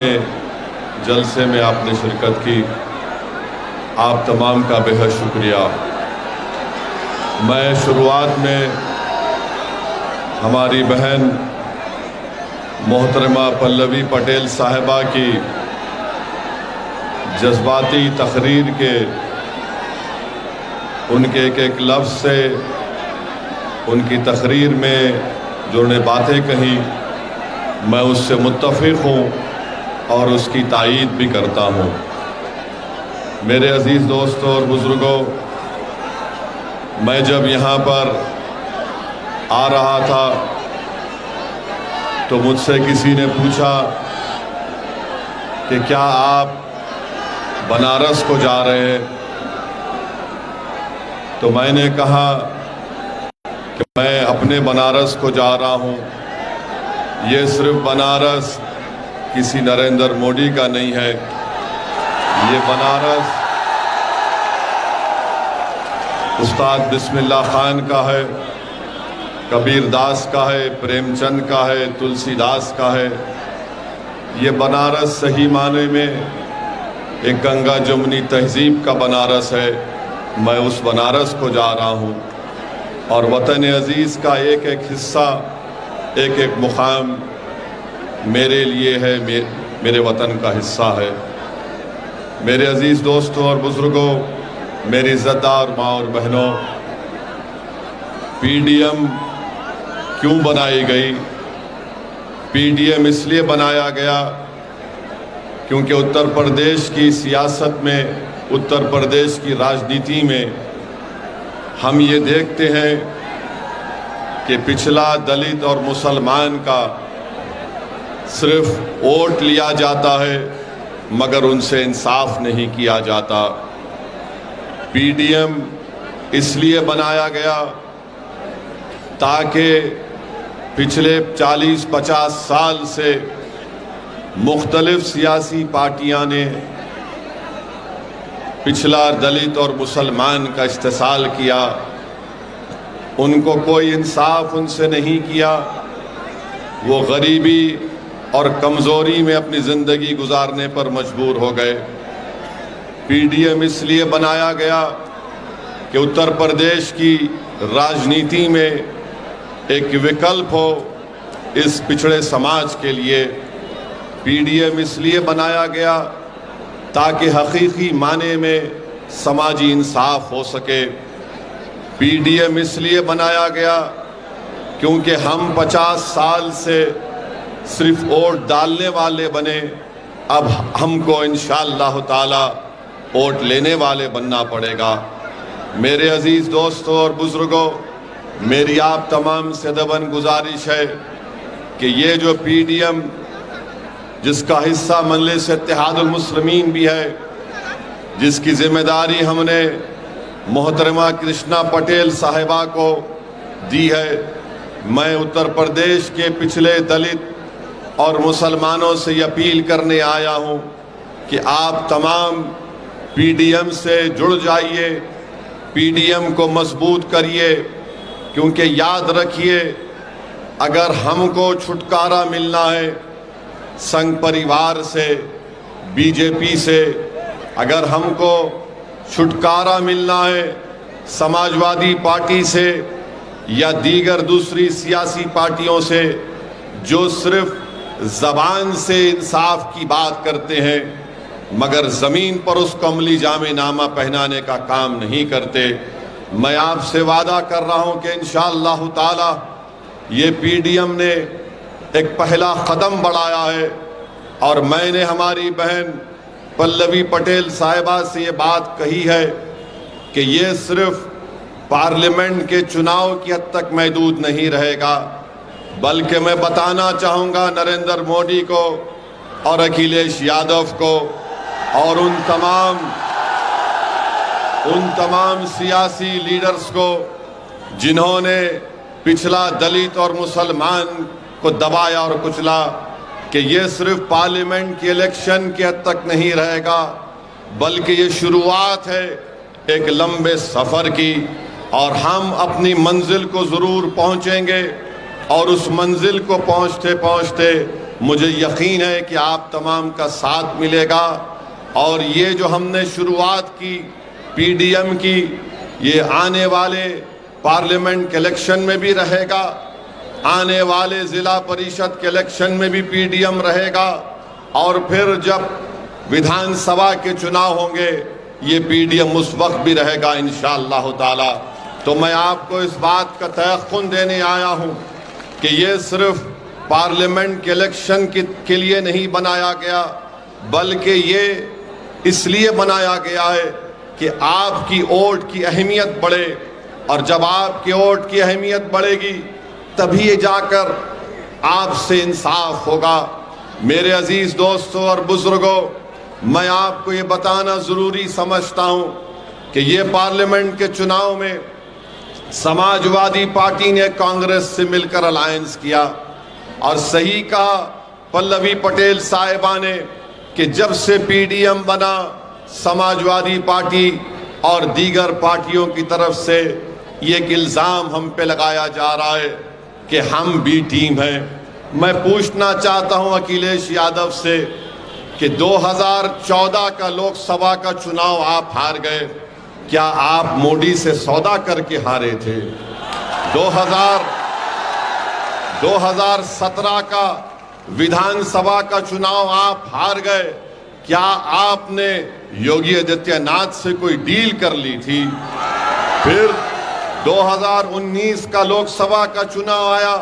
जलसे में आपने शिरकत की, आप तमाम का बेहद शुक्रिया। मैं शुरुआत में हमारी बहन मोहतरमा पल्लवी पटेल साहिबा की जज्बाती तकरीर के उनके एक एक लफ्ज़ से उनकी तकरीर में जो उन्होंने बातें कही, मैं उससे मुत्तफ़िक़ हूँ और उसकी तायीद भी करता हूँ। मेरे अज़ीज़ दोस्तों और बुज़ुर्गों, मैं जब यहाँ पर आ रहा था तो मुझसे किसी ने पूछा कि क्या आप बनारस को जा रहे हैं, तो मैंने कहा कि मैं अपने बनारस को जा रहा हूँ। ये सिर्फ बनारस किसी नरेंद्र मोदी का नहीं है, ये बनारस उस्ताद बिस्मिल्लाह खान का है, कबीर दास का है, प्रेमचंद का है, तुलसीदास का है। ये बनारस सही माने में एक गंगा जमुनी तहजीब का बनारस है। मैं उस बनारस को जा रहा हूँ और वतन अजीज़ का एक एक हिस्सा, एक एक मुकाम मेरे लिए है, मेरे वतन का हिस्सा है। मेरे अजीज़ दोस्तों और बुज़ुर्गों, मेरी इज़्ज़तदार माँ और बहनों, पीडीएम क्यों बनाई गई? पीडीएम इसलिए बनाया गया क्योंकि उत्तर प्रदेश की सियासत में, उत्तर प्रदेश की राजनीति में हम ये देखते हैं कि पिछला दलित और मुसलमान का सिर्फ वोट लिया जाता है मगर उनसे इंसाफ नहीं किया जाता। पीडीएम इसलिए बनाया गया ताकि पिछले 40-50 साल से मुख्तलिफ सियासी पार्टियां ने पिछला दलित और मुसलमान का इस्तेसाल किया, उनको कोई इंसाफ उनसे नहीं किया। वो गरीबी और कमज़ोरी में अपनी ज़िंदगी गुजारने पर मजबूर हो गए। पीडीएम इसलिए बनाया गया कि उत्तर प्रदेश की राजनीति में एक विकल्प हो इस पिछड़े समाज के लिए। पीडीएम इसलिए बनाया गया ताकि हकीकी माने में समाजी इंसाफ हो सके। पीडीएम इसलिए बनाया गया क्योंकि हम 50 साल से सिर्फ वोट डालने वाले बने, अब हमको इंशाअल्लाह ताला वोट लेने वाले बनना पड़ेगा। मेरे अजीज़ दोस्तों और बुज़ुर्गों, मेरी आप तमाम से दबन गुजारिश है कि ये जो पीडीएम, जिसका हिस्सा मजलिस इत्तेहादुल मुस्लिमीन भी है, जिसकी जिम्मेदारी हमने मोहतरमा कृष्णा पटेल साहिबा को दी है, मैं उत्तर प्रदेश के पिछले दलित और मुसलमानों से ये अपील करने आया हूँ कि आप तमाम पीडीएम से जुड़ जाइए, पीडीएम को मजबूत करिए, क्योंकि याद रखिए, अगर हमको छुटकारा मिलना है संघ परिवार से, बीजेपी से, अगर हमको छुटकारा मिलना है समाजवादी पार्टी से या दीगर दूसरी सियासी पार्टियों से जो सिर्फ ज़बान से इंसाफ की बात करते हैं मगर ज़मीन पर उसको अमली जामे नामा पहनाने का काम नहीं करते, मैं आपसे वादा कर रहा हूं कि इंशाअल्लाह ताला ये पीडीएम ने एक पहला कदम बढ़ाया है। और मैंने हमारी बहन पल्लवी पटेल साहिबा से ये बात कही है कि ये सिर्फ पार्लियामेंट के चुनाव की हद तक महदूद नहीं रहेगा, बल्कि मैं बताना चाहूँगा नरेंद्र मोदी को और अखिलेश यादव को और उन तमाम सियासी लीडर्स को जिन्होंने पिछला दलित और मुसलमान को दबाया और कुचला, कि ये सिर्फ पार्लियामेंट की इलेक्शन की हद तक नहीं रहेगा, बल्कि ये शुरुआत है एक लंबे सफ़र की। और हम अपनी मंजिल को ज़रूर पहुँचेंगे और उस मंजिल को पहुँचते पहुँचते मुझे यकीन है कि आप तमाम का साथ मिलेगा और ये जो हमने शुरुआत की पीडीएम की, ये आने वाले पार्लियामेंट के इलेक्शन में भी रहेगा, आने वाले ज़िला परिषद के इलेक्शन में भी पीडीएम रहेगा और फिर जब विधानसभा के चुनाव होंगे ये पीडीएम उस वक्त भी रहेगा इंशाअल्लाह ताला। तो मैं आपको इस बात का तयक़ुन देने आया हूँ कि ये सिर्फ पार्लियामेंट के इलेक्शन के लिए नहीं बनाया गया, बल्कि ये इसलिए बनाया गया है कि आपकी वोट की अहमियत बढ़े, और जब आपकी वोट की अहमियत बढ़ेगी तभी जाकर आपसे इंसाफ होगा। मेरे अजीज दोस्तों और बुजुर्गों, मैं आपको ये बताना ज़रूरी समझता हूँ कि ये पार्लियामेंट के चुनाव में समाजवादी पार्टी ने कांग्रेस से मिलकर अलायंस किया, और सही कहा पल्लवी पटेल साहिबा ने कि जब से पीडीएम बना समाजवादी पार्टी और दीगर पार्टियों की तरफ से ये एक इल्ज़ाम हम पे लगाया जा रहा है कि हम बी टीम हैं। मैं पूछना चाहता हूं अखिलेश यादव से कि 2014 का लोकसभा का चुनाव आप हार गए, क्या आप मोदी से सौदा करके हारे थे? 2017 का विधानसभा का चुनाव आप हार गए, क्या आपने योगी आदित्यनाथ से कोई डील कर ली थी? फिर 2019 का लोकसभा का चुनाव आया,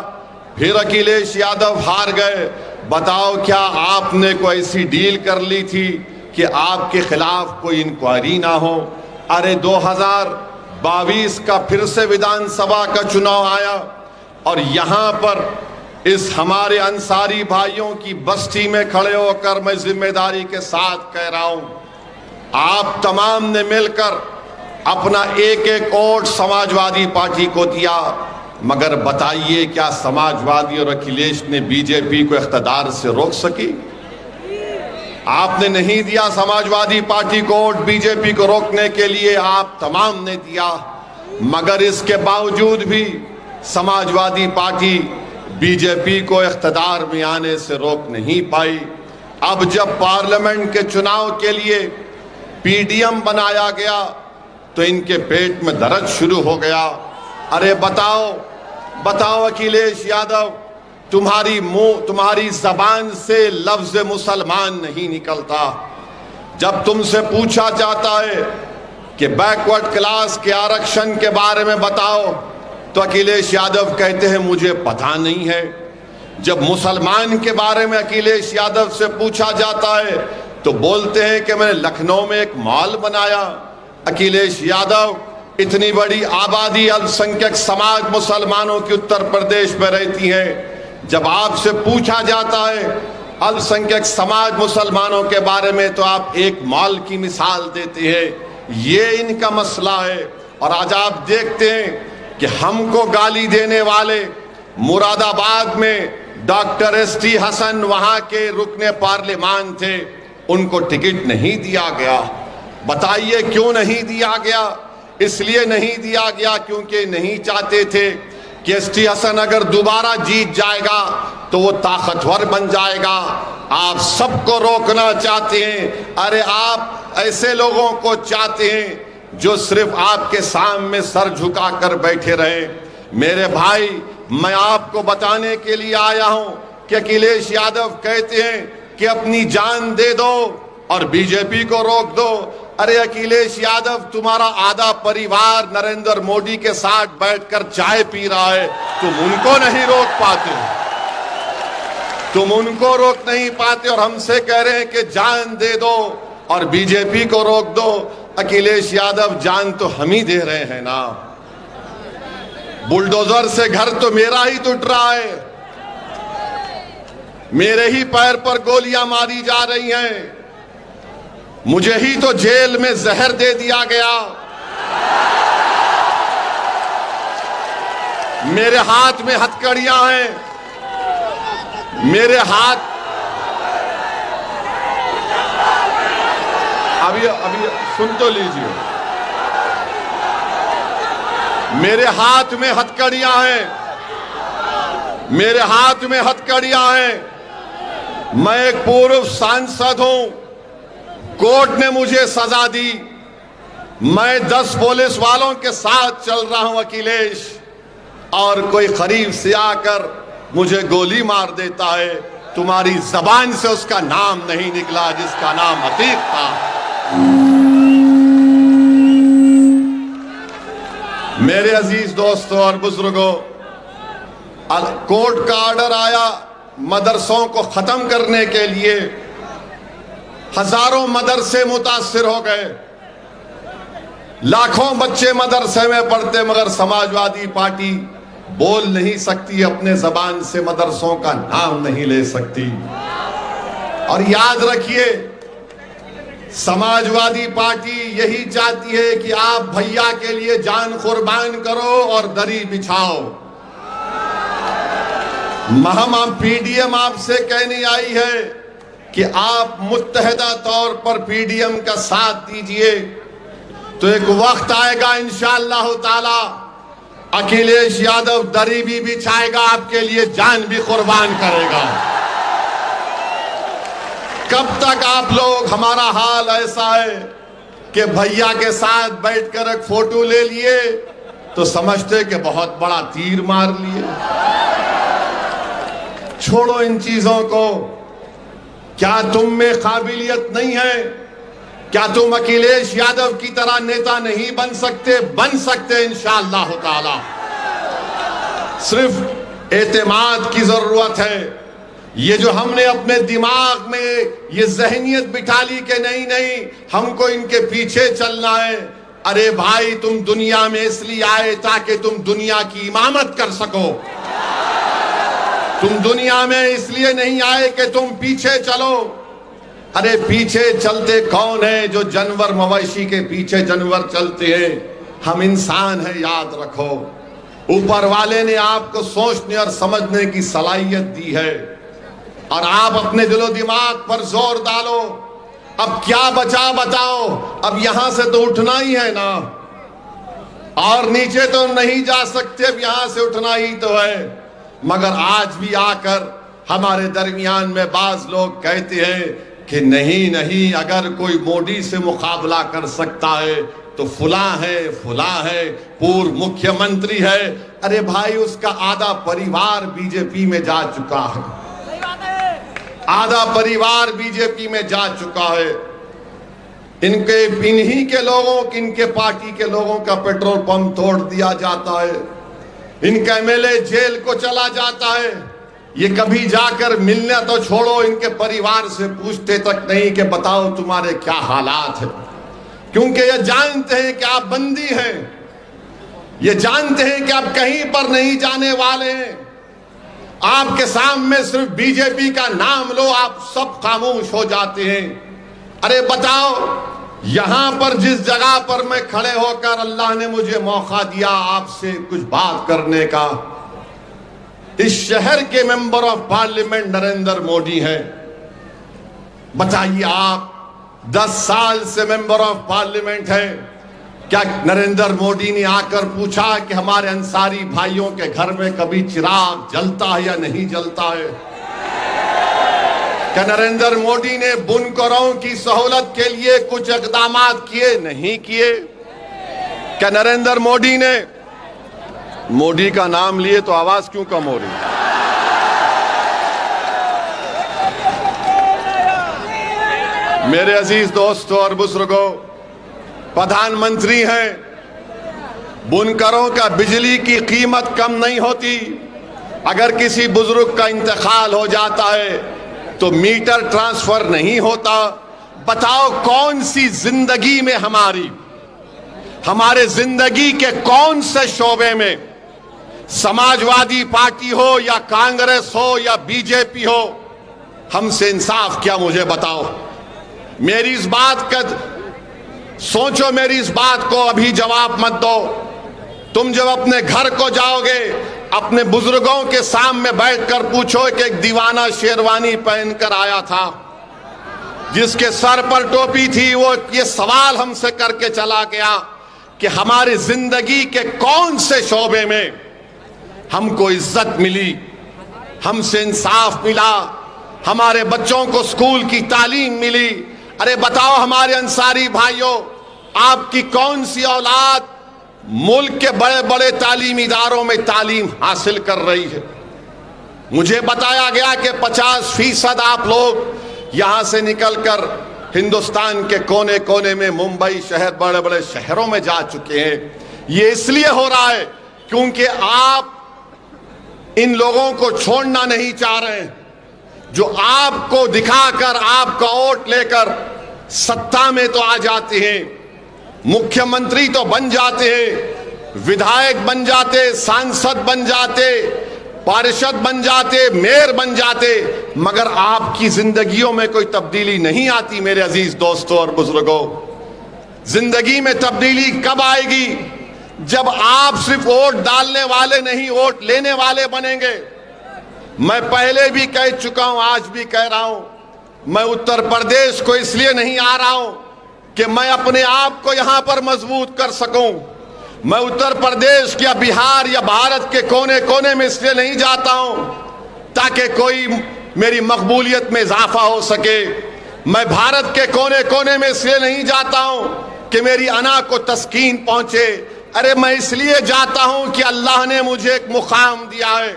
फिर अखिलेश यादव हार गए। बताओ क्या आपने कोई ऐसी डील कर ली थी कि आपके खिलाफ कोई इंक्वायरी ना हो? अरे 2022 का फिर से विधानसभा का चुनाव आया और यहाँ पर इस हमारे अंसारी भाइयों की बस्ती में खड़े होकर मैं जिम्मेदारी के साथ कह रहा हूं, आप तमाम ने मिलकर अपना एक एक वोट समाजवादी पार्टी को दिया, मगर बताइए क्या समाजवादी और अखिलेश ने बीजेपी को इख्तिदार से रोक सकी? आपने नहीं दिया समाजवादी पार्टी को वोट, बीजेपी को रोकने के लिए आप तमाम ने दिया, मगर इसके बावजूद भी समाजवादी पार्टी बीजेपी को इख्तिदार में आने से रोक नहीं पाई। अब जब पार्लियामेंट के चुनाव के लिए पीडीएम बनाया गया तो इनके पेट में दर्द शुरू हो गया। अरे बताओ अखिलेश यादव, तुम्हारी जबान से लफ्ज मुसलमान नहीं निकलता। जब तुमसे पूछा जाता है कि बैकवर्ड क्लास के आरक्षण के बारे में बताओ तो अखिलेश यादव कहते हैं मुझे पता नहीं है। जब मुसलमान के बारे में अखिलेश यादव से पूछा जाता है तो बोलते हैं कि मैंने लखनऊ में एक मॉल बनाया। अखिलेश यादव, इतनी बड़ी आबादी अल्पसंख्यक समाज मुसलमानों की उत्तर प्रदेश में रहती है, जब आपसे पूछा जाता है अल्पसंख्यक समाज मुसलमानों के बारे में तो आप एक मॉल की मिसाल देते हैं। ये इनका मसला है। और आज आप देखते हैं कि हमको गाली देने वाले मुरादाबाद में डॉक्टर एसटी हसन वहां के रुकने पार्लियामान थे, उनको टिकट नहीं दिया गया। बताइए क्यों नहीं दिया गया? इसलिए नहीं दिया गया क्योंकि नहीं चाहते थे कि एसटी हसन अगर दोबारा जीत जाएगा तो वो ताकतवर बन जाएगा। आप सबको रोकना चाहते हैं। अरे आप ऐसे लोगों को चाहते हैं जो सिर्फ आपके सामने सर झुकाकर बैठे रहे। मेरे भाई, मैं आपको बताने के लिए आया हूं कि अखिलेश यादव कहते हैं कि अपनी जान दे दो और बीजेपी को रोक दो। अरे अखिलेश यादव, तुम्हारा आधा परिवार नरेंद्र मोदी के साथ बैठकर चाय पी रहा है, तुम उनको नहीं रोक पाते, तुम उनको रोक नहीं पाते और हमसे कह रहे हैं कि जान दे दो और बीजेपी को रोक दो। अखिलेश यादव, जान तो हम ही दे रहे हैं ना। बुलडोजर से घर तो मेरा ही टूट रहा है, मेरे ही पैर पर गोलियां मारी जा रही हैं, मुझे ही तो जेल में जहर दे दिया गया, मेरे हाथ में हथकड़ियां हैं, मेरे हाथ अभी सुन तो लीजिए, मेरे हाथ में हथकड़ियां हैं, मेरे हाथ में हथकड़ियां हैं, मैं एक पूर्व सांसद हूं, कोर्ट ने मुझे सजा दी, मैं 10 पुलिस वालों के साथ चल रहा हूं अखिलेश, और कोई करीब से आकर मुझे गोली मार देता है, तुम्हारी जबान से उसका नाम नहीं निकला जिसका नाम अतीक था। मेरे अजीज दोस्तों और बुजुर्गों, कोर्ट का ऑर्डर आया मदरसों को खत्म करने के लिए। हजारों मदरसे मुतासिर हो गए, लाखों बच्चे मदरसे में पढ़ते, मगर समाजवादी पार्टी बोल नहीं सकती, अपने जबान से मदरसों का नाम नहीं ले सकती। और याद रखिए, समाजवादी पार्टी यही चाहती है कि आप भैया के लिए जान कुर्बान करो और दरी बिछाओ। महम पीडीएम आपसे कहने आई है कि आप मुत्तहदा तौर पर पीडीएम का साथ दीजिए, तो एक वक्त आएगा इंशाअल्लाह ताला अखिलेश यादव दरी भी बिछाएगा, आपके लिए जान भी कुर्बान करेगा। कब तक आप लोग, हमारा हाल ऐसा है कि भैया के साथ बैठकर एक फोटो ले लिए तो समझते कि बहुत बड़ा तीर मार लिए। छोड़ो इन चीजों को। क्या तुम में काबिलियत नहीं है? क्या तुम अखिलेश यादव की तरह नेता नहीं बन सकते? बन सकते इंशाअल्लाह ताला। सिर्फ एतमाद की जरूरत है। ये जो हमने अपने दिमाग में ये जहनियत बिठा ली कि नहीं नहीं हमको इनके पीछे चलना है। अरे भाई, तुम दुनिया में इसलिए आए ताकि तुम दुनिया की इमामत कर सको। तुम दुनिया में इसलिए नहीं आए कि तुम पीछे चलो। अरे पीछे चलते कौन है? जो जानवर मवेशी के पीछे जानवर चलते हैं, हम इंसान हैं, याद रखो। ऊपर वाले ने आपको सोचने और समझने की सलाहियत दी है, और आप अपने दिलो दिमाग पर जोर डालो। अब क्या बचा बताओ? अब यहां से तो उठना ही है ना, और नीचे तो नहीं जा सकते, अब यहां से उठना ही तो है। मगर आज भी आकर हमारे दरमियान में बाज लोग कहते हैं कि नहीं नहीं, अगर कोई मोदी से मुकाबला कर सकता है तो फुला है, पूर्व मुख्यमंत्री है। अरे भाई, उसका आधा परिवार बीजेपी में जा चुका है, आधा परिवार बीजेपी में जा चुका है। इन्हीं के लोगों, इनके पार्टी के लोगों का पेट्रोल पंप तोड़ दिया जाता है, इनका एमएलए जेल को चला जाता है। ये कभी जाकर मिलना तो छोड़ो, इनके परिवार से पूछते तक नहीं कि बताओ तुम्हारे क्या हालात हैं, क्योंकि ये जानते हैं कि आप बंदी हैं, ये जानते हैं कि आप कहीं पर नहीं जाने वाले हैं। आपके सामने सिर्फ बीजेपी का नाम लो, आप सब खामोश हो जाते हैं। अरे बताओ, यहां पर जिस जगह पर मैं खड़े होकर अल्लाह ने मुझे मौका दिया आपसे कुछ बात करने का, इस शहर के member of parliament Narendra Modi हैं। बताइए, आप 10 साल से मेंबर ऑफ पार्लियामेंट हैं, क्या नरेंद्र मोदी ने आकर पूछा कि हमारे अंसारी भाइयों के घर में कभी चिराग जलता है या नहीं जलता है? क्या नरेंद्र मोदी ने बुनकरों की सहूलत के लिए कुछ इकदाम किए? नहीं किए। क्या नरेंद्र मोदी ने, मोदी का नाम लिए तो आवाज क्यों कम हो रही? मेरे अजीज दोस्तों और बुजुर्गों, प्रधानमंत्री हैं, बुनकरों का बिजली की कीमत कम नहीं होती। अगर किसी बुजुर्ग का इंतकाल हो जाता है तो मीटर ट्रांसफर नहीं होता। बताओ, कौन सी जिंदगी में हमारे जिंदगी के कौन से शोबे में, समाजवादी पार्टी हो या कांग्रेस हो या बीजेपी हो, हमसे इंसाफ क्या? मुझे बताओ। मेरी इस बात का सोचो, मेरी इस बात को अभी जवाब मत दो। तुम जब अपने घर को जाओगे, अपने बुजुर्गों के सामने बैठकर पूछो कि एक दीवाना शेरवानी पहनकर आया था, जिसके सर पर टोपी थी, वो ये सवाल हमसे करके चला गया कि हमारी जिंदगी के कौन से शोबे में हमको इज्जत मिली, हमसे इंसाफ मिला, हमारे बच्चों को स्कूल की तालीम मिली। अरे बताओ हमारे अंसारी भाइयों, आपकी कौन सी औलाद मुल्क के बड़े बड़े तालीमी इदारों में तालीम हासिल कर रही है? मुझे बताया गया कि 50% आप लोग यहां से निकलकर हिंदुस्तान के कोने कोने में, मुंबई शहर, बड़े बड़े शहरों में जा चुके हैं। ये इसलिए हो रहा है क्योंकि आप इन लोगों को छोड़ना नहीं चाह रहे हैं, जो आपको दिखाकर, आपका वोट लेकर सत्ता में तो आ जाते हैं, मुख्यमंत्री तो बन जाते हैं, विधायक बन जाते, सांसद बन जाते, पार्षद बन जाते, मेयर बन जाते, मगर आपकी जिंदगियों में कोई तब्दीली नहीं आती। मेरे अजीज दोस्तों और बुजुर्गों, जिंदगी में तब्दीली कब आएगी? जब आप सिर्फ वोट डालने वाले नहीं, वोट लेने वाले बनेंगे। मैं पहले भी कह चुका हूं, आज भी कह रहा हूं, मैं उत्तर प्रदेश को इसलिए नहीं आ रहा हूं कि मैं अपने आप को यहां पर मजबूत कर सकूं। मैं उत्तर प्रदेश या बिहार या भारत के कोने कोने में इसलिए नहीं जाता हूं ताकि कोई मेरी मकबूलियत में इजाफा हो सके। मैं भारत के कोने कोने में इसलिए नहीं जाता हूं कि मेरी अना को तस्कीन पहुंचे। अरे मैं इसलिए जाता हूं कि अल्लाह ने मुझे एक मुकाम दिया है।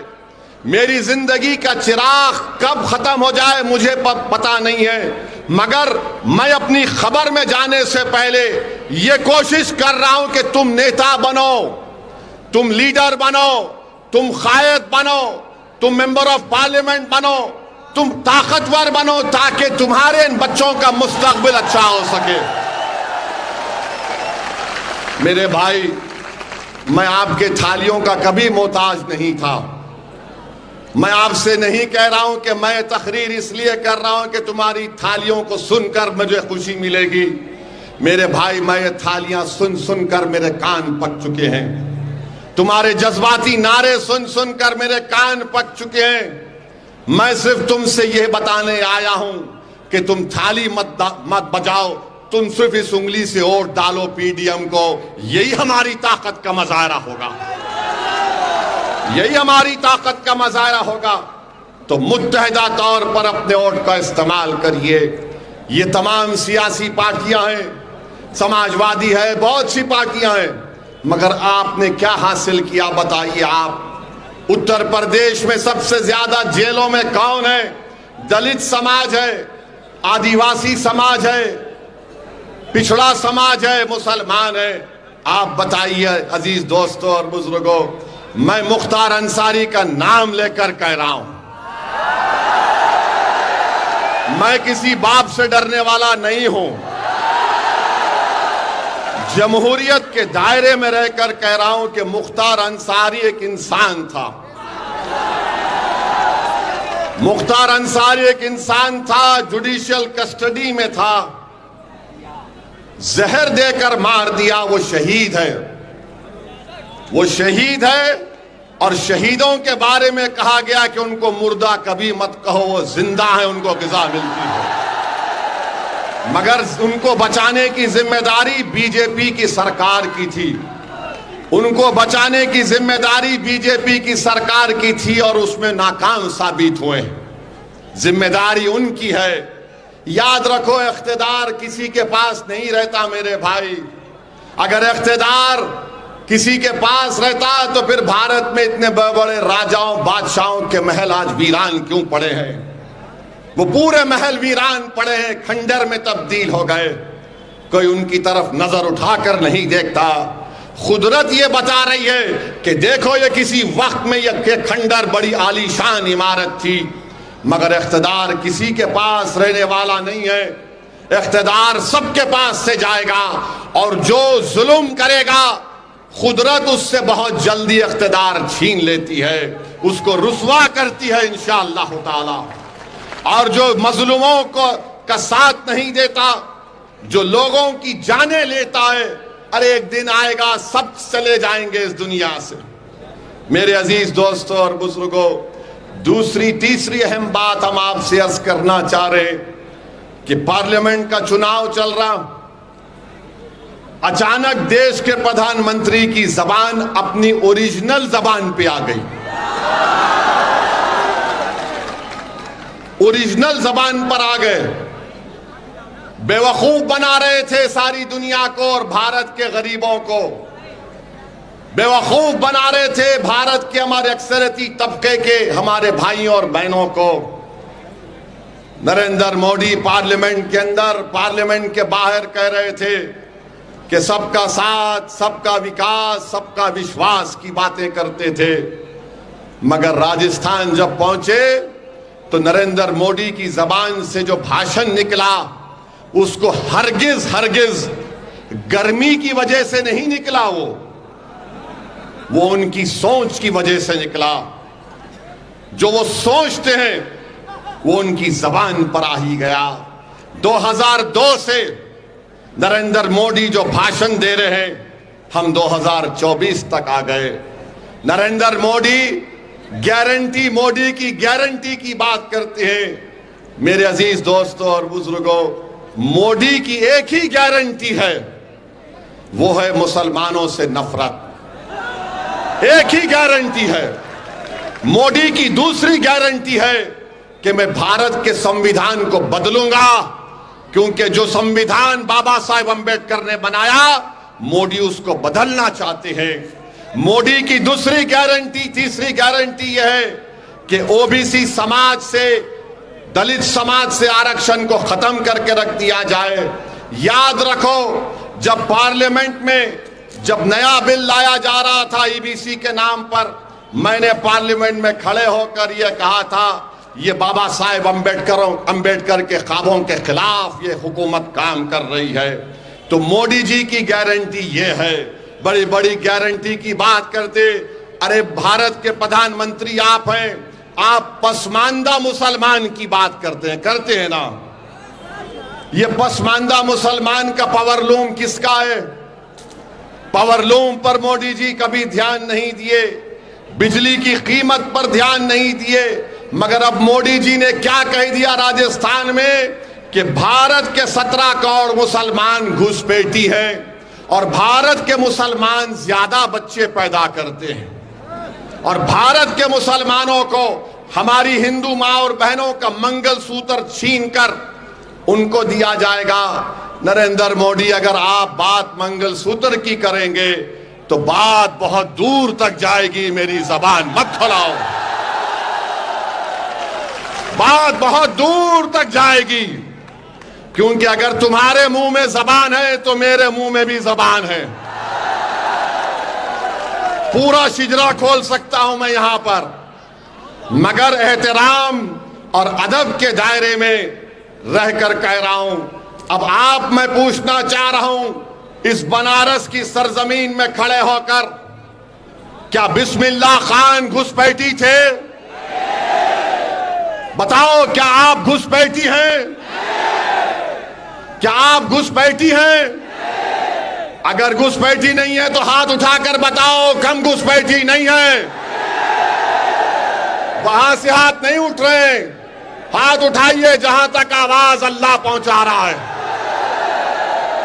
मेरी जिंदगी का चिराग कब खत्म हो जाए मुझे पता नहीं है, मगर मैं अपनी खबर में जाने से पहले ये कोशिश कर रहा हूं कि तुम नेता बनो, तुम लीडर बनो, तुम कायद बनो, तुम मेंबर ऑफ पार्लियामेंट बनो, तुम ताकतवर बनो, ताकि तुम्हारे इन बच्चों का मुस्तकबिल अच्छा हो सके। मेरे भाई, मैं आपके थालियों का कभी मोहताज नहीं था। मैं आपसे नहीं कह रहा हूं कि मैं तकरीर इसलिए कर रहा हूं कि तुम्हारी थालियों को सुनकर मुझे खुशी मिलेगी। मेरे भाई, मैं ये थालियां सुन सुनकर मेरे कान पक चुके हैं। तुम्हारे जज्बाती नारे सुन सुनकर मेरे कान पक चुके हैं। मैं सिर्फ तुमसे यह बताने आया हूं कि तुम थाली मत बजाओ, तुम सिर्फ इस उंगली से वोट डालो पीडीएम को। यही हमारी ताकत का मजाहरा होगा, यही हमारी ताकत का मजाहरा होगा। तो मुत्तहिदा तौर पर अपने वोट का इस्तेमाल करिए। ये तमाम सियासी पार्टियां हैं, समाजवादी है, बहुत सी पार्टियां हैं, मगर आपने क्या हासिल किया बताइए। आप उत्तर प्रदेश में सबसे ज्यादा जेलों में कौन है? दलित समाज है, आदिवासी समाज है, पिछड़ा समाज है, मुसलमान है। आप बताइए अजीज दोस्तों और बुजुर्गों, मैं मुख्तार अंसारी का नाम लेकर कह रहा हूं, मैं किसी बाप से डरने वाला नहीं हूं। जमहूरियत के दायरे में रहकर कह रहा हूं कि मुख्तार अंसारी एक इंसान था। मुख्तार अंसारी एक इंसान था, जुडिशियल कस्टडी में था, जहर देकर मार दिया। वो शहीद है, वो शहीद है। और शहीदों के बारे में कहा गया कि उनको मुर्दा कभी मत कहो, वो जिंदा है, उनको ग़िज़ा मिलती है। मगर उनको बचाने की जिम्मेदारी बीजेपी की सरकार की थी, उनको बचाने की जिम्मेदारी बीजेपी की सरकार की थी और उसमें नाकाम साबित हुए। जिम्मेदारी उनकी है। याद रखो, इख्तिदार किसी के पास नहीं रहता मेरे भाई। अगर इख्तिदार किसी के पास रहता तो फिर भारत में इतने बड़े बड़े राजाओं बादशाहों के महल आज वीरान क्यों पड़े हैं? वो पूरे महल वीरान पड़े हैं, खंडर में तब्दील हो गए। कोई उनकी तरफ नजर उठाकर नहीं देखता। कुदरत ये बता रही है कि देखो, ये किसी वक्त में ये खंडर बड़ी आलीशान इमारत थी, मगर इख्तिदार किसी के पास रहने वाला नहीं है। इख्तिदार सबके पास से जाएगा और जो जुल्म करेगा कुदरत उससे बहुत जल्दी इख्तिदार छीन लेती है, उसको रुसवा करती है इंशाअल्लाह ताला। और जो मजलूमों को का साथ नहीं देता, जो लोगों की जाने लेता है, अरे एक दिन आएगा सब चले जाएंगे इस दुनिया से। मेरे अजीज दोस्तों और बुजुर्गों, दूसरी तीसरी अहम बात हम आपसे अर्ज करना चाह रहे कि पार्लियामेंट का चुनाव चल रहा, अचानक देश के प्रधानमंत्री की जबान अपनी ओरिजिनल जबान पे आ गई। ओरिजिनल जबान पर आ गए। बेवकूफ बना रहे थे सारी दुनिया को और भारत के गरीबों को, बेवकूफ बना रहे थे भारत के हमारे अक्सरती तबके के हमारे भाइयों और बहनों को। नरेंद्र मोदी पार्लियामेंट के अंदर, पार्लियामेंट के बाहर कह रहे थे कि सबका साथ, सबका विकास, सबका विश्वास की बातें करते थे, मगर राजस्थान जब पहुंचे तो नरेंद्र मोदी की जबान से जो भाषण निकला उसको हरगिज हरगिज गर्मी की वजह से नहीं निकला, वो उनकी सोच की वजह से निकला। जो वो सोचते हैं वो उनकी जबान पर आ ही गया। 2002 से नरेंद्र मोदी जो भाषण दे रहे हैं, हम 2024 तक आ गए। नरेंद्र मोदी गारंटी, मोदी की गारंटी की बात करते हैं। मेरे अजीज दोस्तों और बुजुर्गों, मोदी की एक ही गारंटी है, वो है मुसलमानों से नफरत। एक ही गारंटी है। मोदी की दूसरी गारंटी है कि मैं भारत के संविधान को बदलूंगा, क्योंकि जो संविधान बाबा साहेब अंबेडकर ने बनाया, मोदी उसको बदलना चाहते हैं। मोदी की दूसरी गारंटी, तीसरी गारंटी यह है कि ओबीसी समाज से, दलित समाज से आरक्षण को खत्म करके रख दिया जाए। याद रखो, जब पार्लियामेंट में जब नया बिल लाया जा रहा था ईबीसी के नाम पर, मैंने पार्लियामेंट में खड़े होकर यह कहा था, ये बाबा साहेब अंबेडकर के ख्वाबों के खिलाफ ये हुकूमत काम कर रही है। तो मोदी जी की गारंटी ये है। बड़ी बड़ी गारंटी की बात करते, अरे भारत के प्रधानमंत्री आप हैं, आप पसमानदा मुसलमान की बात करते हैं ना। ये पसमानदा मुसलमान का पावरलूम किसका है? पावरलूम पर मोदी जी कभी ध्यान नहीं दिए, बिजली की कीमत पर ध्यान नहीं दिए, मगर अब मोदी जी ने क्या कह दिया राजस्थान में कि भारत के 17 करोड़ मुसलमान घुसपैठी हैं और भारत के मुसलमान ज्यादा बच्चे पैदा करते हैं और भारत के मुसलमानों को हमारी हिंदू मां और बहनों का मंगलसूत्र छीनकर उनको दिया जाएगा। नरेंद्र मोदी, अगर आप बात मंगलसूत्र की करेंगे तो बात बहुत दूर तक जाएगी। मेरी जबान मत खोलाओ, बात बहुत दूर तक जाएगी, क्योंकि अगर तुम्हारे मुंह में जबान है तो मेरे मुंह में भी जबान है। पूरा शिजरा खोल सकता हूं मैं यहां पर, मगर एहतराम और अदब के दायरे में रहकर कह रहा हूं। अब आप, मैं पूछना चाह रहा हूं, इस बनारस की सरजमीन में खड़े होकर, क्या बिस्मिल्लाह खान घुसपैठी थे? बताओ, क्या आप घुसपैठी हैं? क्या आप घुसपैठी हैं? अगर घुसपैठी नहीं है तो हाथ उठाकर बताओ कम घुसपैठी नहीं है। वहां से हाथ नहीं उठ रहे, हाथ उठाइए जहां तक आवाज अल्लाह पहुंचा रहा है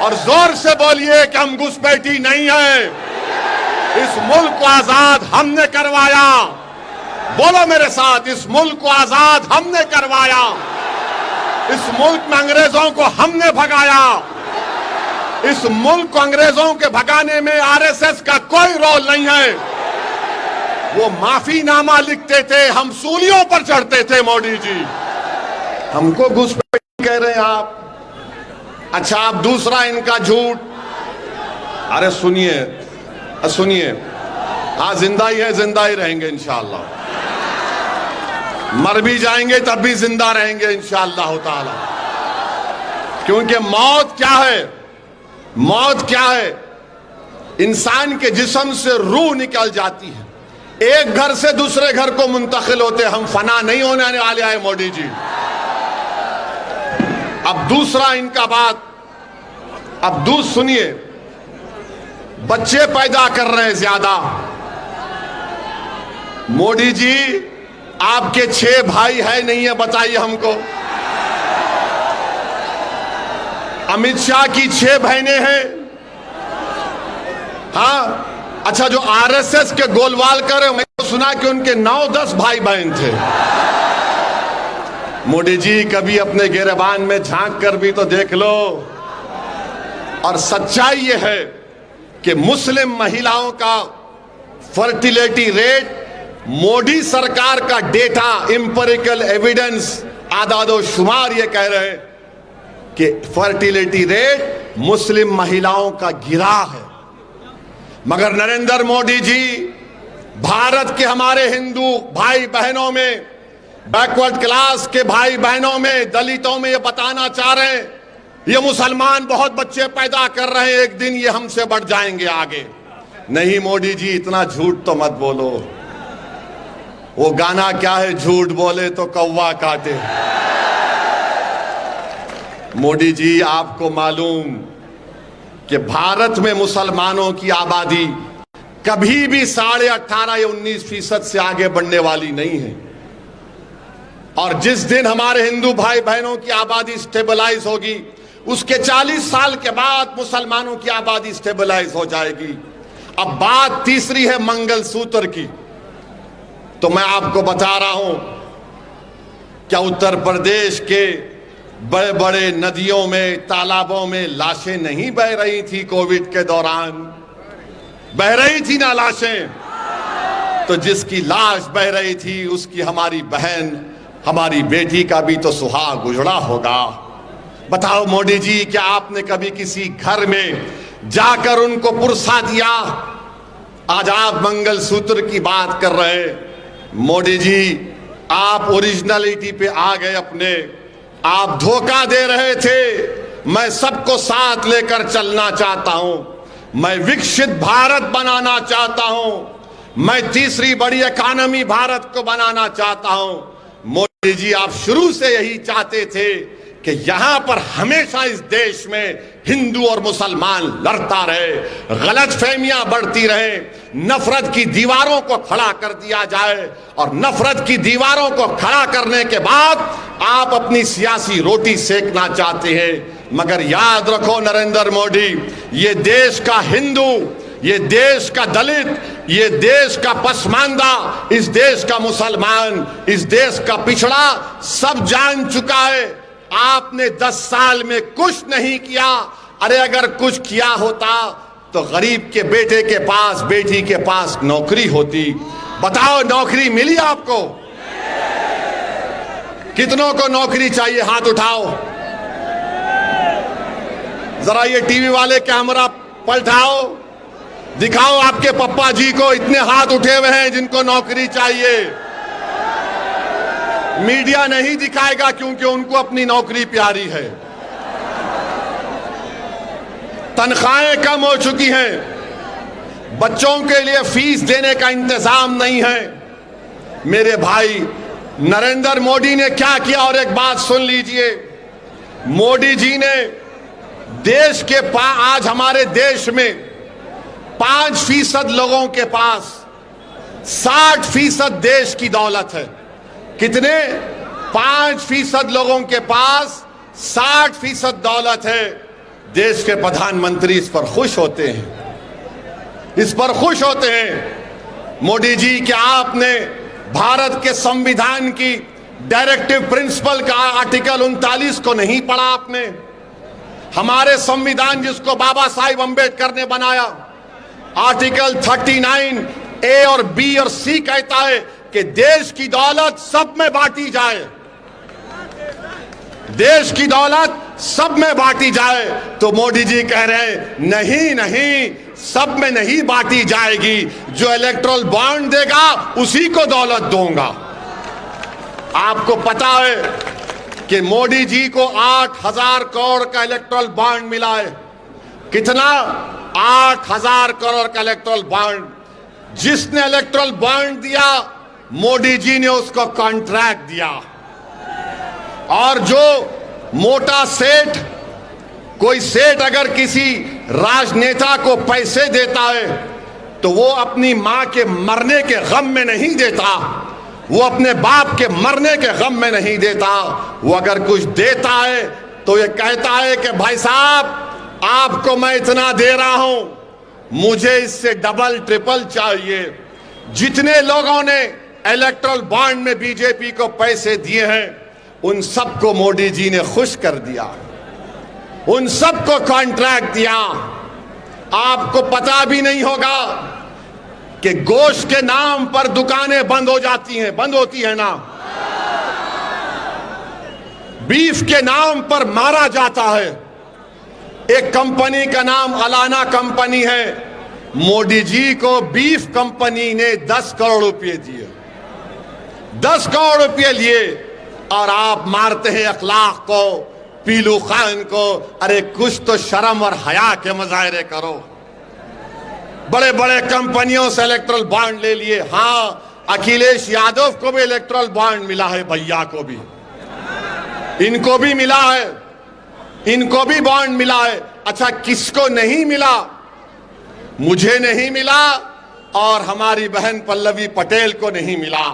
और जोर से बोलिए कि हम घुसपैठी नहीं है। इस मुल्क को आजाद हमने करवाया। बोलो मेरे साथ, इस मुल्क को आजाद हमने करवाया। इस मुल्क में अंग्रेजों को हमने भगाया। इस मुल्क को अंग्रेजों के भगाने में आरएसएस का कोई रोल नहीं है। वो माफीनामा लिखते थे, हम सूलियों पर चढ़ते थे। मोदी जी हमको घुसपैठी कह रहे हैं आप। अच्छा, आप दूसरा इनका झूठ, अरे सुनिए सुनिए, हाँ जिंदा ही है, जिंदा ही रहेंगे इंशाअल्लाह। मर भी जाएंगे तब भी जिंदा रहेंगे इंशाअल्लाह ताला। क्योंकि मौत क्या है? मौत क्या है? इंसान के जिस्म से रूह निकल जाती है, एक घर से दूसरे घर को मुंतकिल होते। हम फना नहीं होने वाले आए मोदी जी। अब दूसरा इनका बात, अब दूसरा सुनिए, बच्चे पैदा कर रहे हैं ज्यादा। मोदी जी, आपके 6 भाई है नहीं है? बताइए हमको। अमित शाह की 6 बहनें हैं। हाँ, अच्छा, जो आरएसएस के गोलवालकर है, मैंने सुना कि उनके 9-10 भाई बहन थे। मोदी जी कभी अपने गिरबान में झांक कर भी तो देख लो। और सच्चाई ये है कि मुस्लिम महिलाओं का फर्टिलिटी रेट, मोदी सरकार का डेटा, इंपेरिकल एविडेंस, आदादो शुमार ये कह रहे हैं कि फर्टिलिटी रेट मुस्लिम महिलाओं का गिरा है। मगर नरेंद्र मोदी जी भारत के हमारे हिंदू भाई बहनों में, बैकवर्ड क्लास के भाई बहनों में, दलितों में ये बताना चाह रहे हैं ये मुसलमान बहुत बच्चे पैदा कर रहे हैं, एक दिन ये हमसे बढ़ जाएंगे आगे। नहीं मोदी जी, इतना झूठ तो मत बोलो। वो गाना क्या है, झूठ बोले तो कौवा काटे। मोदी जी, आपको मालूम कि भारत में मुसलमानों की आबादी कभी भी 18.5 या 19% से आगे बढ़ने वाली नहीं है। और जिस दिन हमारे हिंदू भाई बहनों की आबादी स्टेबलाइज होगी, उसके 40 साल के बाद मुसलमानों की आबादी स्टेबलाइज हो जाएगी। अब बात तीसरी है मंगलसूत्र की। तो मैं आपको बता रहा हूं, क्या उत्तर प्रदेश के बड़े बड़े नदियों में, तालाबों में लाशें नहीं बह रही थी कोविड के दौरान? बह रही थी ना लाशें। तो जिसकी लाश बह रही थी उसकी हमारी बहन, हमारी बेटी का भी तो सुहाग उजड़ा होगा। बताओ मोदी जी, क्या आपने कभी किसी घर में जाकर उनको पुरसा दिया? आज आप मंगलसूत्र की बात कर रहे हैं। मोदी जी, आप ओरिजिनलिटी पे आ गए अपने। आप धोखा दे रहे थे। मैं सबको साथ लेकर चलना चाहता हूं, मैं विकसित भारत बनाना चाहता हूं, मैं तीसरी बड़ी इकोनॉमी भारत को बनाना चाहता हूं। मोदी जी, आप शुरू से यही चाहते थे कि यहां पर हमेशा इस देश में हिंदू और मुसलमान लड़ता रहे, गलतफहमियां बढ़ती रहे, नफरत की दीवारों को खड़ा कर दिया जाए। और नफरत की दीवारों को खड़ा करने के बाद आप अपनी सियासी रोटी सेकना चाहते हैं। मगर याद रखो नरेंद्र मोदी, ये देश का हिंदू, ये देश का दलित, ये देश का पसमानदा, इस देश का मुसलमान, इस देश का पिछड़ा सब जान चुका है आपने 10 साल में कुछ नहीं किया। अरे अगर कुछ किया होता तो गरीब के बेटे के पास, बेटी के पास नौकरी होती। बताओ, नौकरी मिली आपको? कितनों को नौकरी चाहिए? हाथ उठाओ जरा। ये टीवी वाले कैमरा पलटाओ, दिखाओ आपके पप्पा जी को, इतने हाथ उठे हुए हैं जिनको नौकरी चाहिए। मीडिया नहीं दिखाएगा क्योंकि उनको अपनी नौकरी प्यारी है। तनख्वाहें कम हो चुकी हैं, बच्चों के लिए फीस देने का इंतजाम नहीं है। मेरे भाई, नरेंद्र मोदी ने क्या किया? और एक बात सुन लीजिए, मोदी जी ने देश के आज हमारे देश में 5% लोगों के पास 60% देश की दौलत है। कितने? 5% लोगों के पास 60% दौलत है। देश के प्रधानमंत्री इस पर खुश होते हैं, इस पर खुश होते हैं। मोदी जी, क्या आपने भारत के संविधान की डायरेक्टिव प्रिंसिपल का आर्टिकल 39 को नहीं पढ़ा आपने? हमारे संविधान जिसको बाबा साहिब अंबेडकर ने बनाया, आर्टिकल 39 ए और बी और सी कहता है कि देश की दौलत सब में बांटी जाए, देश की दौलत सब में बांटी जाए। तो मोदी जी कह रहे हैं नहीं नहीं, सब में नहीं बांटी जाएगी, जो इलेक्टोरल बॉन्ड देगा उसी को दौलत दूंगा। आपको पता है कि मोदी जी को 8,000 करोड़ का इलेक्टोरल बॉन्ड मिला है। कितना? 8,000 करोड़ का इलेक्टोरल बॉन्ड। जिसने इलेक्टोरल बॉन्ड दिया, मोदी जी ने उसको कॉन्ट्रैक्ट दिया। और जो मोटा सेठ, कोई सेठ अगर किसी राजनेता को पैसे देता है तो वो अपनी मां के मरने के गम में नहीं देता, वो अपने बाप के मरने के गम में नहीं देता। वो अगर कुछ देता है तो ये कहता है कि भाई साहब, आपको मैं इतना दे रहा हूं, मुझे इससे डबल ट्रिपल चाहिए। जितने लोगों ने इलेक्टोरल बॉन्ड में बीजेपी को पैसे दिए हैं, उन सबको मोदी जी ने खुश कर दिया, उन सबको कॉन्ट्रैक्ट दिया। आपको पता भी नहीं होगा कि गोश्त के नाम पर दुकानें बंद हो जाती हैं, बंद होती है ना, बीफ के नाम पर मारा जाता है। एक कंपनी का नाम अलाना कंपनी है, मोदी जी को बीफ कंपनी ने 10 करोड़ रुपए दिए, 10 करोड़ रुपए लिए, और आप मारते हैं अखलाक को, पीलू खान को। अरे कुछ तो शर्म और हया के मुजाहरे करो। बड़े बड़े कंपनियों से इलेक्ट्रल बॉन्ड ले लिए। हाँ, अखिलेश यादव को भी इलेक्ट्रल बॉन्ड मिला है, भैया को भी, इनको भी मिला है, इनको भी बॉन्ड मिला है। अच्छा, किसको नहीं मिला? मुझे नहीं मिला और हमारी बहन पल्लवी पटेल को नहीं मिला।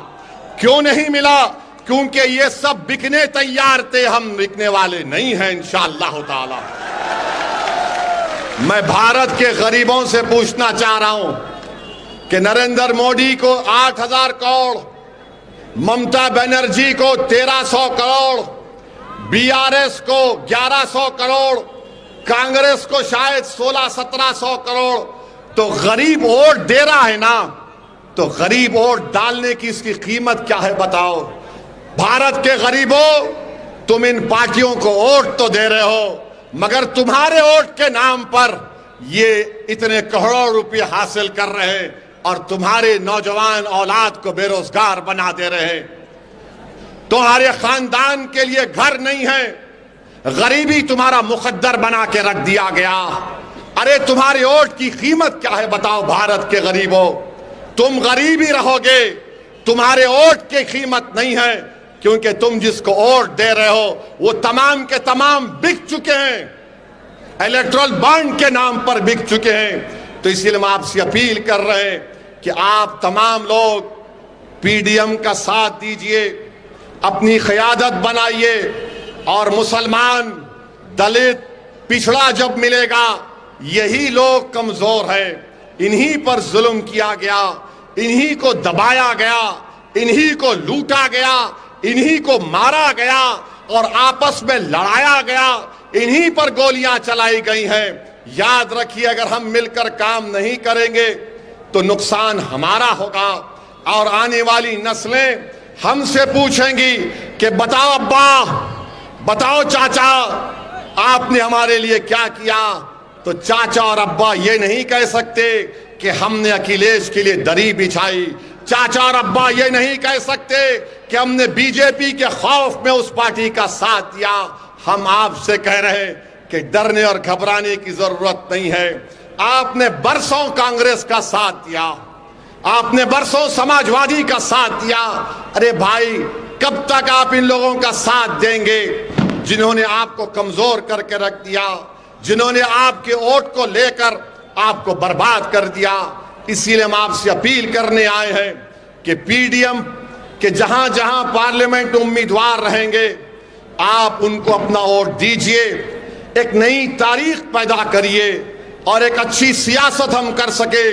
क्यों नहीं मिला? क्योंकि ये सब बिकने तैयार थे, हम बिकने वाले नहीं हैं इंशाअल्लाह ताला। मैं भारत के गरीबों से पूछना चाह रहा हूं कि नरेंद्र मोदी को 8,000 करोड़, ममता बनर्जी को 1,300 करोड़, बीआरएस को 1,100 करोड़, कांग्रेस को शायद 1600-1700 करोड़, तो गरीब वोट दे रहा है ना, तो गरीब वोट डालने की इसकी कीमत क्या है बताओ। भारत के गरीबों, तुम इन पार्टियों को वोट तो दे रहे हो, मगर तुम्हारे वोट के नाम पर ये इतने करोड़ों रुपए हासिल कर रहे हैं और तुम्हारे नौजवान औलाद को बेरोजगार बना दे रहे हैं। तुम्हारे खानदान के लिए घर नहीं है, गरीबी तुम्हारा मुकद्दर बना के रख दिया गया। अरे तुम्हारे वोट की कीमत क्या है बताओ भारत के गरीबों। तुम गरीब ही रहोगे, तुम्हारे वोट की कीमत नहीं है, क्योंकि तुम जिसको वोट दे रहे हो वो तमाम के तमाम बिक चुके हैं, इलेक्ट्रल बॉन्ड के नाम पर बिक चुके हैं। तो इसलिए हम आपसे अपील कर रहे हैं कि आप तमाम लोग पीडीएम का साथ दीजिए, अपनी क़यादत बनाइए, और मुसलमान, दलित, पिछड़ा जब मिलेगा, यही लोग कमजोर हैं, इन्हीं पर जुल्म किया गया, इन्हीं को दबाया गया, इन्हीं को लूटा गया, इन्हीं को मारा गया और आपस में लड़ाया गया, इन्हीं पर गोलियां चलाई गई हैं। याद रखिए, अगर हम मिलकर काम नहीं करेंगे तो नुकसान हमारा होगा, और आने वाली नस्लें हमसे पूछेंगी कि बताओ अब्बा, बताओ चाचा, आपने हमारे लिए क्या किया। तो चाचा और अब्बा ये नहीं कह सकते कि हमने अखिलेश के लिए दरी बिछाई, चाचा और अब्बा ये नहीं कह सकते कि हमने बीजेपी के खौफ में उस पार्टी का साथ दिया। हम आपसे कह रहे हैं कि डरने और घबराने की जरूरत नहीं है। आपने बरसों कांग्रेस का साथ दिया, आपने बरसों समाजवादी का साथ दिया। अरे भाई, कब तक आप इन लोगों का साथ देंगे जिन्होंने आपको कमजोर करके रख दिया, जिन्होंने आपके वोट को लेकर आपको बर्बाद कर दिया। इसीलिए हम आपसे अपील करने आए हैं कि पीडीएम के जहां जहां पार्लियामेंट उम्मीदवार रहेंगे, आप उनको अपना वोट दीजिए, एक नई तारीख पैदा करिए और एक अच्छी सियासत हम कर सके।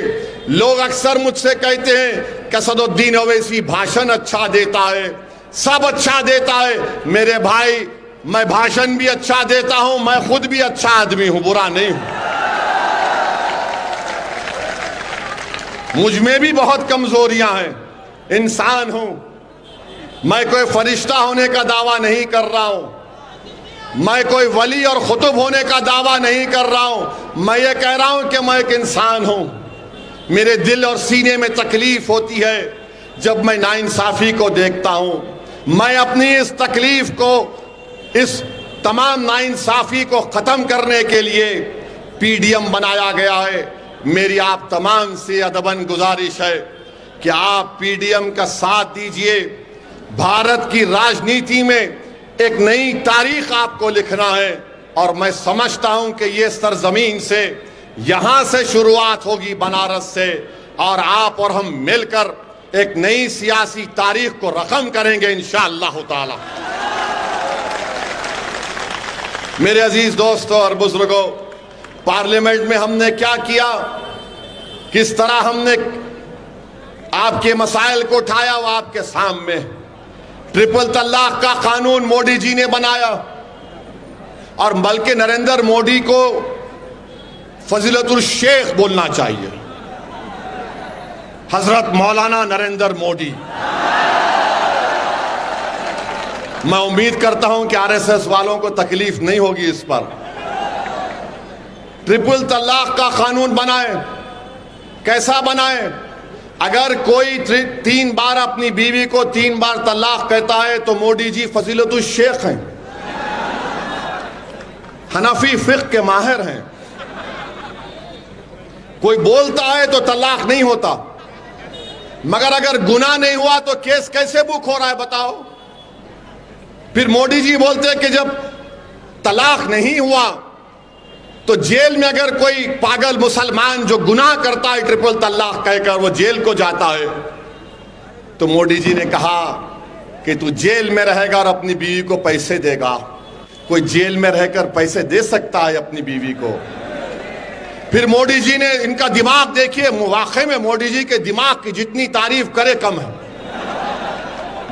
लोग अक्सर मुझसे कहते हैं कि असदुद्दीन ओवैसी भाषण अच्छा देता है, सब अच्छा देता है। मेरे भाई, मैं भाषण भी अच्छा देता हूं, मैं खुद भी अच्छा आदमी हूं, बुरा नहीं हूं। मुझ में भी बहुत कमजोरियां हैं, इंसान हूं। मैं कोई फरिश्ता होने का दावा नहीं कर रहा हूं, मैं कोई वली और खुतुब होने का दावा नहीं कर रहा हूं। मैं ये कह रहा हूं कि मैं एक इंसान हूं। मेरे दिल और सीने में तकलीफ होती है जब मैं नाइंसाफी को देखता हूं। मैं अपनी इस तकलीफ को, इस तमाम नाइंसाफी को खत्म करने के लिए पीडीएम बनाया गया है। मेरी आप तमाम से अदबन गुजारिश है कि आप पीडीएम का साथ दीजिए। भारत की राजनीति में एक नई तारीख आपको लिखना है, और मैं समझता हूं कि ये सरजमीन से, यहां से शुरुआत होगी, बनारस से, और आप और हम मिलकर एक नई सियासी तारीख को रकम करेंगे इंशाअल्लाह ताला। मेरे अजीज दोस्तों और बुजुर्गों, पार्लियामेंट में हमने क्या किया, किस तरह हमने आपके मसाइल को उठाया, वो आपके सामने। ट्रिपल तलाक का कानून मोदी जी ने बनाया और बल्कि नरेंद्र मोदी को फजीलतुल शेख बोलना चाहिए, हजरत मौलाना नरेंद्र मोदी। मैं उम्मीद करता हूं कि आरएसएस वालों को तकलीफ नहीं होगी इस पर। ट्रिपल तलाक का कानून बनाए। कैसा बनाए? अगर कोई 3 बार अपनी बीवी को 3 बार तलाक कहता है तो मोदी जी फजीलतुल शेख हैं, हनफी फिक्र के माहिर हैं। कोई बोलता है तो तलाक नहीं होता, मगर अगर गुनाह नहीं हुआ तो केस कैसे बुक हो रहा है बताओ? फिर मोदी जी बोलते हैं कि जब तलाक नहीं हुआ तो जेल में अगर कोई पागल मुसलमान जो गुनाह करता है ट्रिपल तलाक कहकर वो जेल को जाता है, तो मोदी जी ने कहा कि तू जेल में रहेगा और अपनी बीवी को पैसे देगा। कोई जेल में रहकर पैसे दे सकता है अपनी बीवी को? फिर मोदी जी ने, इनका दिमाग देखिए, वाकई में मोदी जी के दिमाग की जितनी तारीफ करे कम है।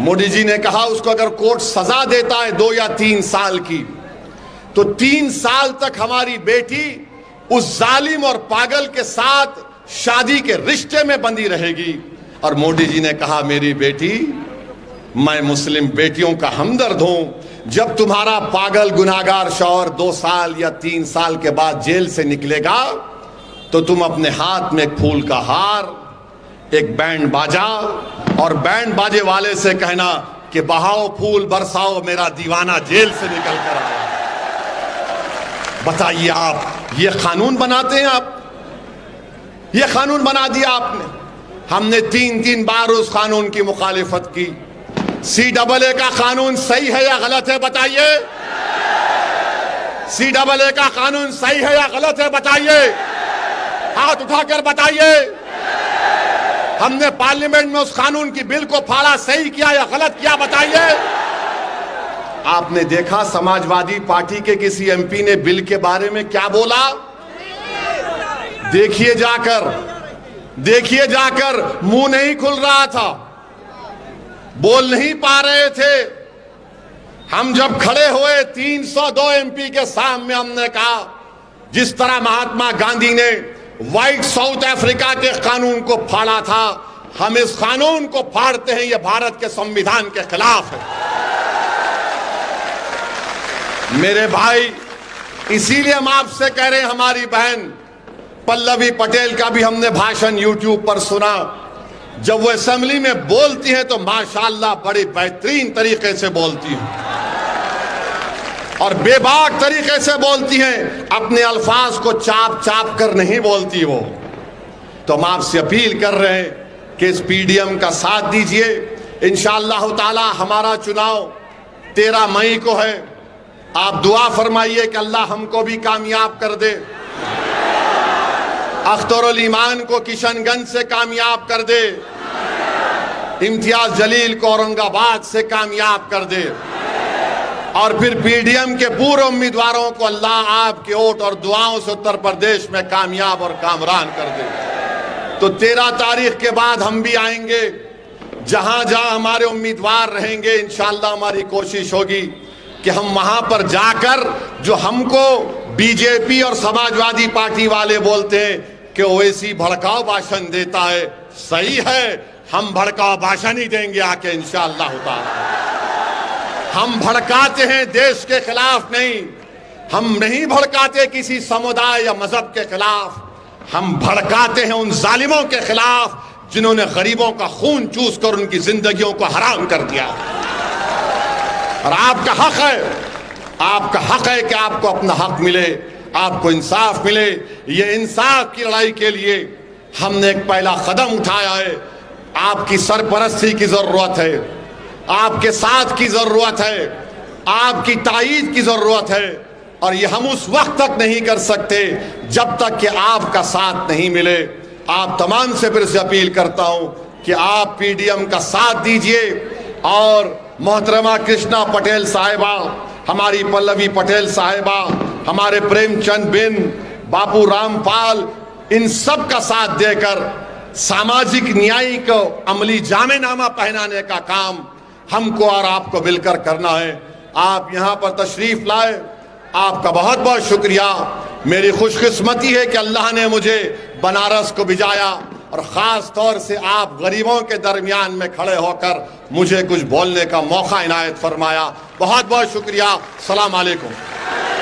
मोदी जी ने कहा उसको अगर कोर्ट सजा देता है 2 या 3 साल की, तो 3 साल तक हमारी बेटी उस जालिम और पागल के साथ शादी के रिश्ते में बंधी रहेगी। और मोदी जी ने कहा मेरी बेटी, मैं मुस्लिम बेटियों का हमदर्द हूं। जब तुम्हारा पागल गुनाहगार शौहर 2 साल या 3 साल के बाद जेल से निकलेगा तो तुम अपने हाथ में एक फूल का हार, एक बैंड बाजा और बैंड बाजे वाले से कहना कि बहाओ फूल बरसाओ, मेरा दीवाना जेल से निकल कर आया। बताइए आप ये कानून बनाते हैं? आप ये कानून बना दिया आपने। हमने 3 बार उस कानून की मुखालिफत की। CAA का कानून सही है या गलत है बताइए? CAA का कानून सही है या गलत है बताइए? हाथ उठाकर बताइए। हमने पार्लियामेंट में उस कानून की बिल को फाड़ा, सही किया या गलत किया बताइए? आपने देखा समाजवादी पार्टी के किसी MP ने बिल के बारे में क्या बोला? देखिए जाकर मुंह नहीं खुल रहा था, बोल नहीं पा रहे थे। हम जब खड़े हुए 302 MP के सामने, हमने कहा जिस तरह महात्मा गांधी ने व्हाइट साउथ अफ्रीका के कानून को फाड़ा था, हम इस कानून को फाड़ते हैं। यह भारत के संविधान के खिलाफ है। मेरे भाई, इसीलिए हम आपसे कह रहे हैं, हमारी बहन पल्लवी पटेल का भी हमने भाषण YouTube पर सुना। जब वो असेंबली में बोलती हैं तो माशाल्लाह बड़ी बेहतरीन तरीके से बोलती हैं और बेबाक तरीके से बोलती हैं। अपने अल्फाज को चाप चाप कर नहीं बोलती वो। तो हम आपसे अपील कर रहे हैं कि इस PDM का साथ दीजिए। इंशाअल्लाह ताला हमारा चुनाव 13 मई को है। आप दुआ फरमाइए कि अल्लाह हमको भी कामयाब कर दे, अख्तरुल ईमान को किशनगंज से कामयाब कर दे, इम्तियाज जलील को औरंगाबाद से कामयाब कर दे, और फिर PDM के पूर्व उम्मीदवारों को अल्लाह आपके वोट और दुआओं से उत्तर प्रदेश में कामयाब और कामरान कर दे। तो 13 तारीख के बाद हम भी आएंगे। जहां जहां हमारे उम्मीदवार रहेंगे, इंशाअल्लाह हमारी कोशिश होगी कि हम वहां पर जाकर, जो हमको बीजेपी और समाजवादी पार्टी वाले बोलते हैं कि ओवैसी भड़काऊ भाषण देता है, सही है, हम भड़काऊ भाषण ही देंगे आके इंशाअल्लाह ताला। हम भड़काते हैं देश के खिलाफ नहीं, हम नहीं भड़काते किसी समुदाय या मजहब के खिलाफ, हम भड़काते हैं उन जालिमों के खिलाफ जिन्होंने गरीबों का खून चूस कर उनकी जिंदगियों को हराम कर दिया। और आपका हक है कि आपको अपना हक मिले, आपको इंसाफ मिले। ये इंसाफ की लड़ाई के लिए हमने एक पहला कदम उठाया है। आपकी सरपरस्ती की जरूरत है, आपके साथ की जरूरत है, आपकी ताईद की जरूरत है। और ये हम उस वक्त तक नहीं कर सकते जब तक कि आपका साथ नहीं मिले। आप तमाम से फिर से अपील करता हूं कि आप PDM का साथ दीजिए और मोहतरमा कृष्णा पटेल साहिबा, हमारी पल्लवी पटेल साहिबा, हमारे प्रेमचंद बिन, बापू रामपाल, इन सब का साथ देकर सामाजिक न्याय को अमली जामेनामा पहनाने का काम हमको और आपको मिलकर करना है। आप यहाँ पर तशरीफ लाए, आपका बहुत बहुत शुक्रिया। मेरी खुशकिस्मती है कि अल्लाह ने मुझे बनारस को भिजाया और ख़ास तौर से आप गरीबों के दरमियान में खड़े होकर मुझे कुछ बोलने का मौका इनायत फरमाया। बहुत बहुत शुक्रिया। सलाम अलैकुम।